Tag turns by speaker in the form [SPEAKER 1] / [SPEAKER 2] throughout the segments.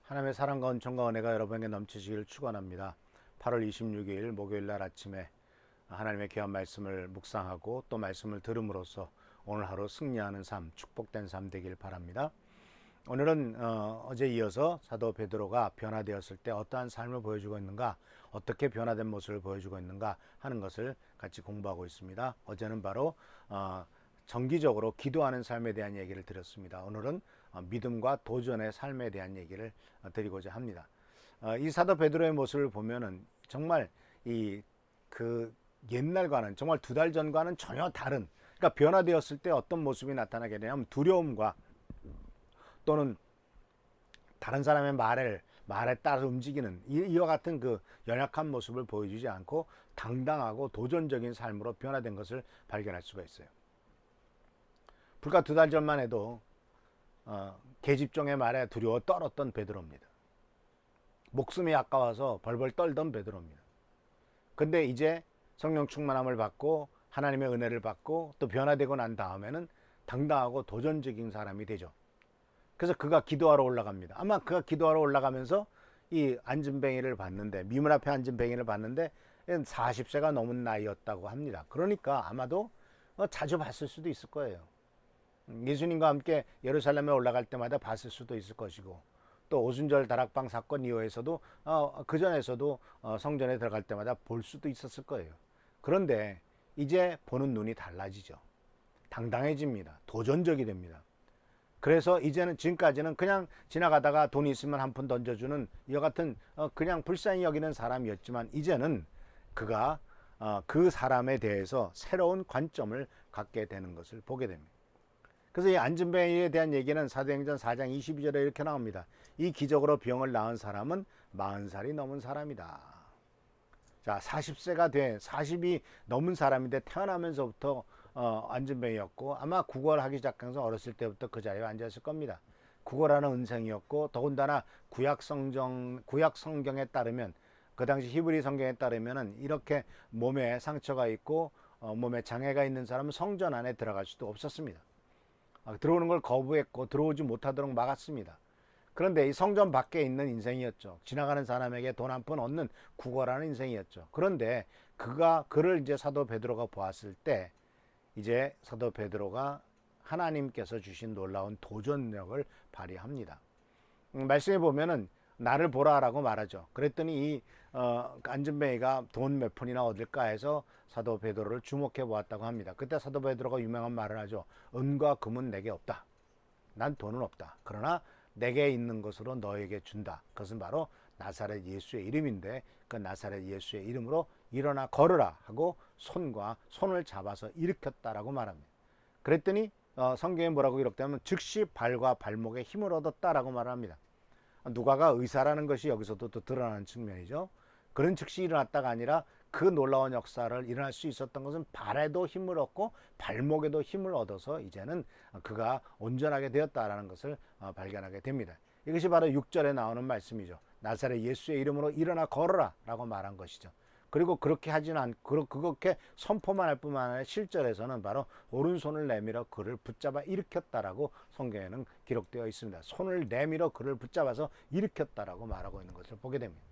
[SPEAKER 1] 하나님의 사랑과 은총과 은혜가 여러분에게 넘치시기를 축원합니다. 8월 26일 목요일 날 아침에 하나님의 귀한 말씀을 묵상하고 또 말씀을 들음으로써 오늘 하루 승리하는 삶, 축복된 삶 되길 바랍니다. 오늘은 어제 이어서 사도 베드로가 변화되었을 때 어떠한 삶을 보여주고 있는가, 어떻게 변화된 모습을 보여주고 있는가 하는 것을 같이 공부하고 있습니다. 어제는 바로 정기적으로 기도하는 삶에 대한 얘기를 드렸습니다. 오늘은 믿음과 도전의 삶에 대한 얘기를 드리고자 합니다. 이 사도 베드로의 모습을 보면은 정말 그 옛날과는 정말 2달 전과는 전혀 다른, 그러니까 변화되었을 때 어떤 모습이 나타나게 되냐면 두려움과 또는 다른 사람의 말에 따라 움직이는 이와 같은 그 연약한 모습을 보여주지 않고 당당하고 도전적인 삶으로 변화된 것을 발견할 수가 있어요. 불과 2달 전만 해도 계집종의 말에 두려워 떨었던 베드로입니다. 목숨이 아까워서 벌벌 떨던 베드로입니다. 근데 이제 성령 충만함을 받고 하나님의 은혜를 받고 또 변화되고 난 다음에는 당당하고 도전적인 사람이 되죠. 그래서 그가 기도하러 올라갑니다. 아마 그가 기도하러 올라가면서 이 안진뱅이를 봤는데, 미문 앞에 안진뱅이를 봤는데 40세가 넘은 나이였다고 합니다. 그러니까 아마도 자주 봤을 수도 있을 거예요. 예수님과 함께 예루살렘에 올라갈 때마다 봤을 수도 있을 것이고, 또 오순절 다락방 사건 이후에서도 그 전에서도 성전에 들어갈 때마다 볼 수도 있었을 거예요. 그런데 이제 보는 눈이 달라지죠. 당당해집니다. 도전적이 됩니다. 그래서 이제는 지금까지는 그냥 지나가다가 돈 있으면 한 푼 던져주는 이와 같은 그냥 불쌍히 여기는 사람이었지만, 이제는 그가 그 사람에 대해서 새로운 관점을 갖게 되는 것을 보게 됩니다. 그래서 이 안진뱅이에 대한 얘기는 사도행전 4장 22절에 이렇게 나옵니다. 이 기적으로 병을 나은 사람은 40살이 넘은 사람이다. 자, 40이 넘은 사람인데 태어나면서부터 안진뱅이였고, 아마 국어를 하기 시작해서 어렸을 때부터 그 자리에 앉았을 겁니다. 국어라는 은생이었고, 더군다나 구약 성경에 따르면, 그 당시 히브리 성경에 따르면은 이렇게 몸에 상처가 있고 몸에 장애가 있는 사람은 성전 안에 들어갈 수도 없었습니다. 들어오는 걸 거부했고 들어오지 못하도록 막았습니다. 그런데 이 성전 밖에 있는 인생이었죠. 지나가는 사람에게 돈 한 푼 얻는 구걸하는 인생이었죠. 그런데 그를 이제 사도 베드로가 보았을 때, 이제 사도 베드로가 하나님께서 주신 놀라운 도전력을 발휘합니다. 말씀해 보면은 나를 보라라고 말하죠. 그랬더니 이 안진뱅이가 돈 몇 푼이나 얻을까 해서 사도 베드로를 주목해 보았다고 합니다. 그때 사도 베드로가 유명한 말을 하죠. 은과 금은 내게 없다. 난 돈은 없다. 그러나 내게 있는 것으로 너에게 준다. 그것은 바로 나사렛 예수의 이름인데, 그 나사렛 예수의 이름으로 일어나 걸으라 하고 손을 잡아서 일으켰다라고 말합니다. 그랬더니 성경에 뭐라고 기록되면 즉시 발과 발목에 힘을 얻었다라고 말합니다. 누가가 의사라는 것이 여기서도 또 드러나는 측면이죠. 그런 즉시 일어났다가 아니라 그 놀라운 역사를 일어날 수 있었던 것은 발에도 힘을 얻고 발목에도 힘을 얻어서 이제는 그가 온전하게 되었다라는 것을 발견하게 됩니다. 이것이 바로 6절에 나오는 말씀이죠. 나사렛 예수의 이름으로 일어나 걸어라 라고 말한 것이죠. 그리고 그렇게 하지는 않고 그렇게 선포만 할 뿐만 아니라 실절에서는 바로 오른손을 내밀어 그를 붙잡아 일으켰다라고 성경에는 기록되어 있습니다. 손을 내밀어 그를 붙잡아서 일으켰다라고 말하고 있는 것을 보게 됩니다.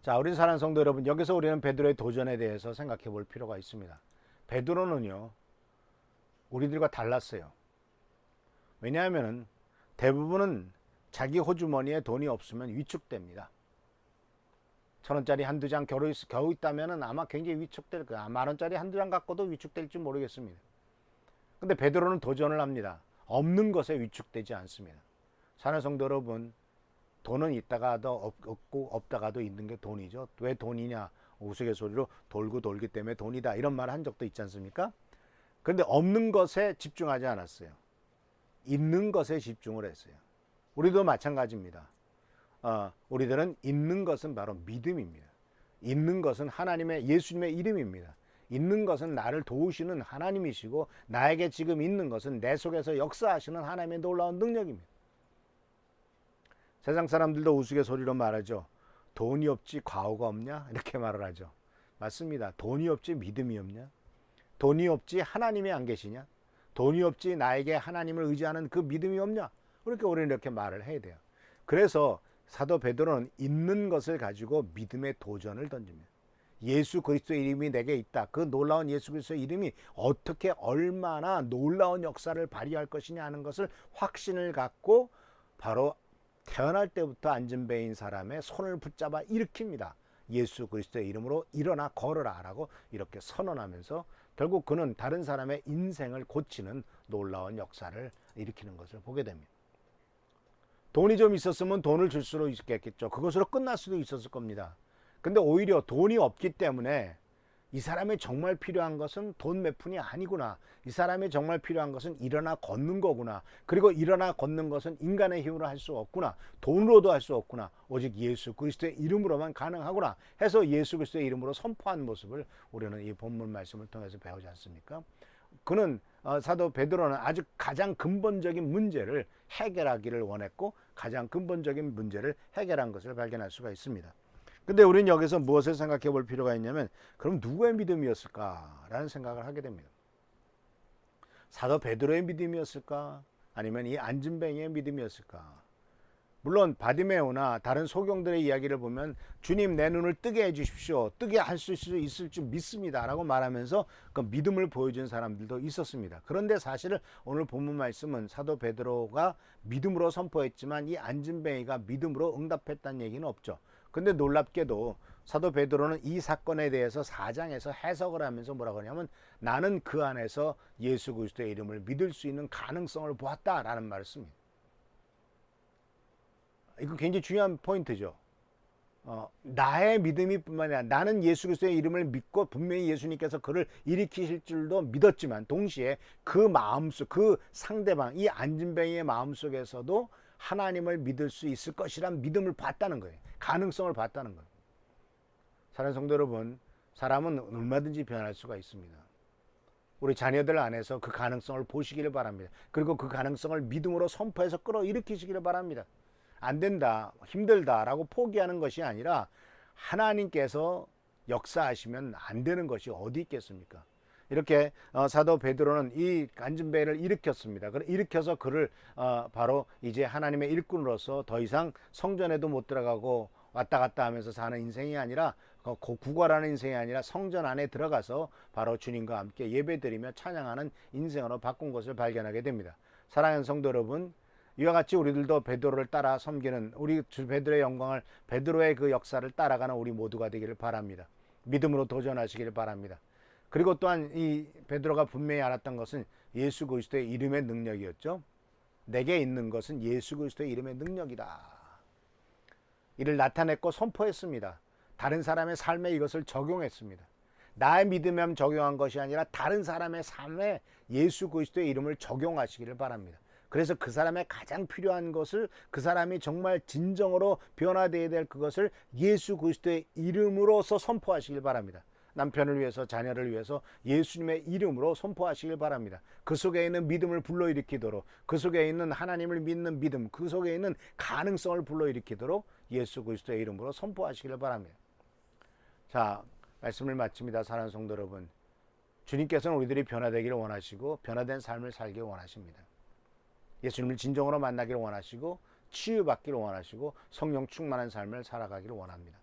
[SPEAKER 1] 자, 우리 사랑하는 성도 여러분, 여기서 우리는 베드로의 도전에 대해서 생각해 볼 필요가 있습니다. 베드로는요, 우리들과 달랐어요. 왜냐하면 대부분은 자기 호주머니에 돈이 없으면 위축됩니다. 1,000원짜리 한두 장 겨우 있다면 아마 굉장히 위축될 거야. 10,000원짜리 한두 장 갖고도 위축될지 모르겠습니다. 근데 베드로는 도전을 합니다. 없는 것에 위축되지 않습니다. 사랑하는 성도 여러분, 돈은 있다가도 없고 없다가도 있는 게 돈이죠. 왜 돈이냐? 우스갯소리로 돌고 돌기 때문에 돈이다, 이런 말을 한 적도 있지 않습니까? 그런데 없는 것에 집중하지 않았어요. 있는 것에 집중을 했어요. 우리도 마찬가지입니다. 우리들은 있는 것은 바로 믿음입니다. 있는 것은 하나님의 예수님의 이름입니다. 있는 것은 나를 도우시는 하나님이시고 나에게 지금 있는 것은 내 속에서 역사하시는 하나님의 놀라운 능력입니다. 세상 사람들도 우스갯소리로 말하죠. 돈이 없지 과오가 없냐? 이렇게 말을 하죠. 맞습니다. 돈이 없지 믿음이 없냐? 돈이 없지 하나님이 안 계시냐? 돈이 없지 나에게 하나님을 의지하는 그 믿음이 없냐? 그렇게 우리는 이렇게 말을 해야 돼요. 그래서 사도 베드로는 있는 것을 가지고 믿음의 도전을 던집니다. 예수 그리스도의 이름이 내게 있다. 그 놀라운 예수 그리스도의 이름이 어떻게 얼마나 놀라운 역사를 발휘할 것이냐 하는 것을 확신을 갖고 바로 태어날 때부터 안진뱅이인 사람의 손을 붙잡아 일으킵니다. 예수 그리스도의 이름으로 일어나 걸어라 라고 이렇게 선언하면서 결국 그는 다른 사람의 인생을 고치는 놀라운 역사를 일으키는 것을 보게 됩니다. 돈이 좀 있었으면 돈을 줄 수도 있겠죠. 그것으로 끝날 수도 있었을 겁니다. 근데 오히려 돈이 없기 때문에 이 사람이 정말 필요한 것은 돈 몇 푼이 아니구나. 이 사람이 정말 필요한 것은 일어나 걷는 거구나. 그리고 일어나 걷는 것은 인간의 힘으로 할 수 없구나. 돈으로도 할 수 없구나. 오직 예수 그리스도의 이름으로만 가능하구나 해서 예수 그리스도의 이름으로 선포한 모습을 우리는 이 본문 말씀을 통해서 배우지 않습니까? 그는 사도 베드로는 아주 가장 근본적인 문제를 해결하기를 원했고 가장 근본적인 문제를 해결한 것을 발견할 수가 있습니다. 근데 우리는 여기서 무엇을 생각해 볼 필요가 있냐면 그럼 누구의 믿음이었을까라는 생각을 하게 됩니다. 사도 베드로의 믿음이었을까? 아니면 이 안진뱅이의 믿음이었을까? 물론 바디메오나 다른 소경들의 이야기를 보면 주님 내 눈을 뜨게 해주십시오. 뜨게 할 수 있을 줄 믿습니다 라고 말하면서 그 믿음을 보여준 사람들도 있었습니다. 그런데 사실 오늘 본문 말씀은 사도 베드로가 믿음으로 선포했지만 이 안진뱅이가 믿음으로 응답했다는 얘기는 없죠. 근데 놀랍게도 사도 베드로는 이 사건에 대해서 4장에서 해석을 하면서 뭐라고 하냐면 나는 그 안에서 예수 그리스도의 이름을 믿을 수 있는 가능성을 보았다라는 말을 씁니다. 이거 굉장히 중요한 포인트죠. 나의 믿음이 뿐만 아니라 나는 예수 그리스도의 이름을 믿고 분명히 예수님께서 그를 일으키실 줄도 믿었지만 동시에 그 마음속 그 상대방 이 안진뱅이의 마음속에서도 하나님을 믿을 수 있을 것이란 믿음을 봤다는 거예요. 가능성을 봤다는 거예요. 사랑하는 성도 여러분, 사람은 얼마든지 변할 수가 있습니다. 우리 자녀들 안에서 그 가능성을 보시기를 바랍니다. 그리고 그 가능성을 믿음으로 선포해서 끌어일으키시기를 바랍니다. 안 된다, 힘들다 라고 포기하는 것이 아니라 하나님께서 역사하시면 안 되는 것이 어디 있겠습니까? 이렇게 사도 베드로는 이 안진뱅이를 일으켰습니다. 일으켜서 그를 바로 이제 하나님의 일꾼으로서 더 이상 성전에도 못 들어가고 왔다 갔다 하면서 사는 인생이 아니라 구걸하는 인생이 아니라 성전 안에 들어가서 바로 주님과 함께 예배드리며 찬양하는 인생으로 바꾼 것을 발견하게 됩니다. 사랑하는 성도 여러분, 이와 같이 우리들도 베드로를 따라 섬기는 우리 주 베드로의 영광을 베드로의 그 역사를 따라가는 우리 모두가 되기를 바랍니다. 믿음으로 도전하시기를 바랍니다. 그리고 또한 이 베드로가 분명히 알았던 것은 예수 그리스도의 이름의 능력이었죠. 내게 있는 것은 예수 그리스도의 이름의 능력이다. 이를 나타냈고 선포했습니다. 다른 사람의 삶에 이것을 적용했습니다. 나의 믿음에 적용한 것이 아니라 다른 사람의 삶에 예수 그리스도의 이름을 적용하시기를 바랍니다. 그래서 그 사람의 가장 필요한 것을 그 사람이 정말 진정으로 변화되어야 될 그것을 예수 그리스도의 이름으로서 선포하시길 바랍니다. 남편을 위해서 자녀를 위해서 예수님의 이름으로 선포하시길 바랍니다. 그 속에 있는 믿음을 불러일으키도록 그 속에 있는 하나님을 믿는 믿음 그 속에 있는 가능성을 불러일으키도록 예수 그리스도의 이름으로 선포하시길 바랍니다. 자, 말씀을 마칩니다. 사랑하는 성도 여러분, 주님께서는 우리들이 변화되기를 원하시고 변화된 삶을 살기를 원하십니다. 예수님을 진정으로 만나기를 원하시고 치유받기를 원하시고 성령 충만한 삶을 살아가기를 원합니다.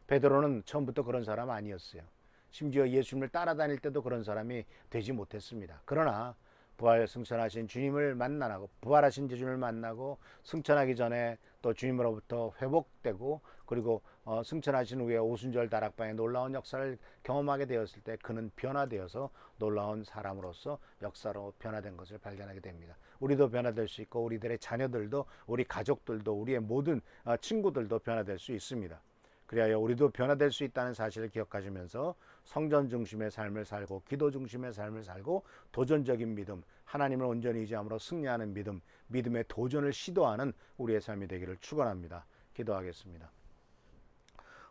[SPEAKER 1] 베드로는 처음부터 그런 사람 아니었어요. 심지어 예수님을 따라다닐 때도 그런 사람이 되지 못했습니다. 그러나 부활 승천하신 주님을 만나고 부활하신 주님을 만나고 승천하기 전에 또 주님으로부터 회복되고 그리고 승천하신 후에 오순절 다락방의 놀라운 역사를 경험하게 되었을 때 그는 변화되어서 놀라운 사람으로서 역사로 변화된 것을 발견하게 됩니다. 우리도 변화될 수 있고 우리들의 자녀들도 우리 가족들도 우리의 모든 친구들도 변화될 수 있습니다. 그리하여 우리도 변화될 수 있다는 사실을 기억하시면서 성전 중심의 삶을 살고 기도 중심의 삶을 살고 도전적인 믿음, 하나님을 온전히 의지함으로 승리하는 믿음, 믿음의 도전을 시도하는 우리의 삶이 되기를 축원합니다. 기도하겠습니다.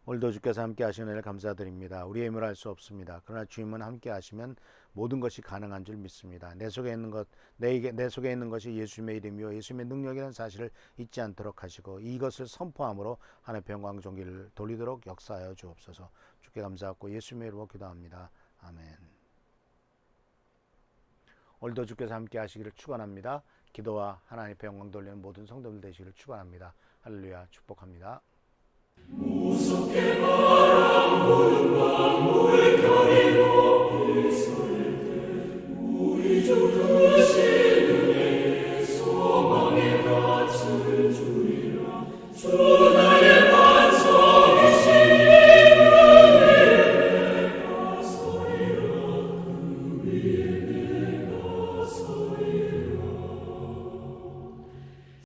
[SPEAKER 1] 오늘도 주께서 함께 하시는 은혜를 감사드립니다. 우리의 힘을 할 수 없습니다. 그러나 주님은 함께 하시면 모든 것이 가능한 줄 믿습니다. 내 속에 있는 것, 내 속에 있는 것이 예수님의 이름이요 예수님의 능력이라는 사실을 잊지 않도록 하시고 이것을 선포함으로 하나님의 영광 존귀를 돌리도록 역사하여 주옵소서. 주께 감사하고 예수님의 이름으로 기도합니다. 아멘. 오늘도 주께서 함께 하시기를 축원합니다. 기도와 하나님의 영광 돌리는 모든 성도들 되시기를 축원합니다. 할렐루야. 축복합니다.
[SPEAKER 2] 무섭게 바람 부는 밤 물결이 높이 설 때 우리 주 크신 은혜의 소망의 닻을 주리라.